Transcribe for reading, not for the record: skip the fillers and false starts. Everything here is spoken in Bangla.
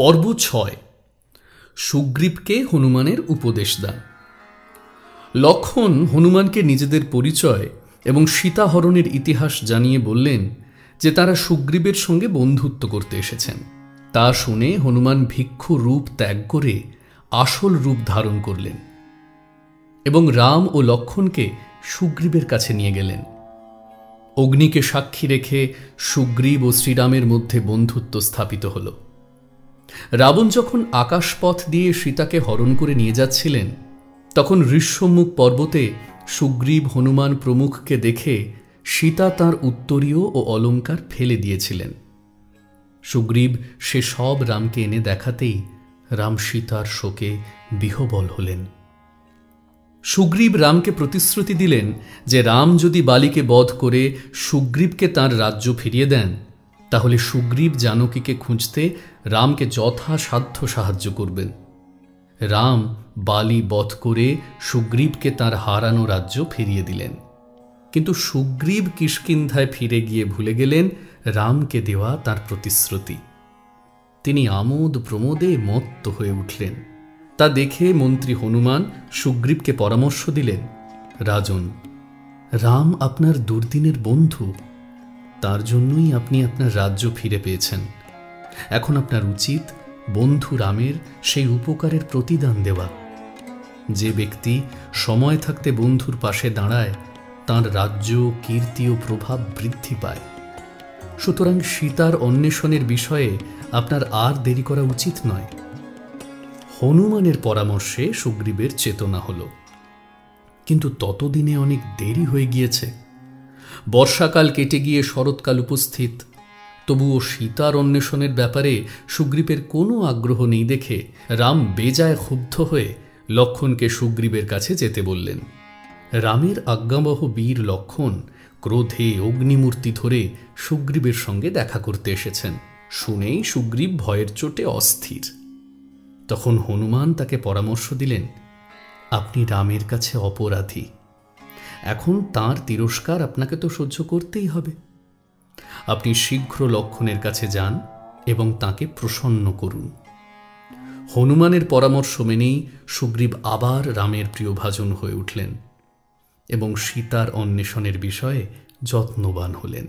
পর্ব ৬ সুগ্রীবকে হনুমানের উপদেশ দান। লক্ষণ হনুমানকে নিজেদের পরিচয় এবং সীতাহরণের ইতিহাস জানিয়ে বললেন যে তারা সুগ্রীবের সঙ্গে বন্ধুত্ব করতে এসেছেন। তা শুনে হনুমান ভিক্ষু রূপ ত্যাগ করে আসল রূপ ধারণ করলেন এবং রাম ও লক্ষণকে সুগ্রীবের কাছে নিয়ে গেলেন। অগ্নিকে সাক্ষী রেখে সুগ্রীব ও শ্রীরামের মধ্যে বন্ধুত্ব স্থাপিত হল। রাবণ যখন আকাশপথ দিয়ে সীতাকে হরণ করে নিয়ে যাচ্ছিলেন, তখন ঋষ্যমুখ পর্বতে সুগ্রীব হনুমান প্রমুখকে দেখে সীতা তাঁর উত্তরীয় ও অলঙ্কার ফেলে দিয়েছিলেন। সুগ্রীব সে সব রামকে এনে দেখাতেই রাম সীতার শোকে বিহ্বল হলেন। সুগ্রীব রামকে প্রতিশ্রুতি দিলেন যে রাম যদি বালিকে বধ করে সুগ্রীবকে তাঁর রাজ্য ফিরিয়ে দেন, তাহলে সুগ্রীব জানকীকে খুঁজতে রামকে যথাসাধ্য সাহায্য করবেন। রাম বালি বধ করে সুগ্রীবকে তাঁর হারানো রাজ্য ফিরিয়ে দিলেন। কিন্তু সুগ্রীব কিষ্কিন্ধায় ফিরে গিয়ে ভুলে গেলেন রামকে দেওয়া তার প্রতিশ্রুতি। তিনি আমোদ প্রমোদে মত্ত হয়ে উঠলেন। তা দেখে মন্ত্রী হনুমান সুগ্রীবকে পরামর্শ দিলেন, রাজন, রাম আপনার দুর্দিনের বন্ধু, তার জন্যই আপনি আপনার রাজ্য ফিরে পেয়েছেন। এখন আপনার উচিত বন্ধু রামের সেই উপকারের প্রতিদান দেওয়া। যে ব্যক্তি সময় থাকতে বন্ধুর পাশে দাঁড়ায়, তাঁর রাজ্য, কীর্তি ও প্রভাব বৃদ্ধি পায়। সুতরাং সীতার অন্বেষণের বিষয়ে আপনার আর দেরি করা উচিত নয়। হনুমানের পরামর্শে সুগ্রীবের চেতনা হল, কিন্তু ততদিনে অনেক দেরি হয়ে গিয়েছে। বর্ষাকাল কেটে গিয়ে শরৎকাল উপস্থিত। তবুও সীতার অন্বেষণের ব্যাপারে সুগ্রীবের কোনো আগ্রহ নেই দেখে রাম বেজায় ক্ষুব্ধ হয়ে লক্ষণকে সুগ্রীবের কাছে যেতে বললেন। রামের আজ্ঞাবহ বীর লক্ষণ ক্রোধে অগ্নিমূর্তি ধরে সুগ্রীবের সঙ্গে দেখা করতে এসেছেন শুনেই সুগ্রীব ভয়ের চোটে অস্থির। তখন হনুমান তাকে পরামর্শ দিলেন, আপনি রামের কাছে অপরাধী। এখন তাঁর তিরস্কার আপনাকে তো সহ্য করতেই হবে। আপনি শীঘ্র লক্ষণের কাছে যান এবং তাকে প্রসন্ন করুন। হনুমানের পরামর্শ মেনেই সুগ্রীব আবার রামের প্রিয়ভাজন হয়ে উঠলেন এবং সীতার অন্বেষণের বিষয়ে যত্নবান হলেন।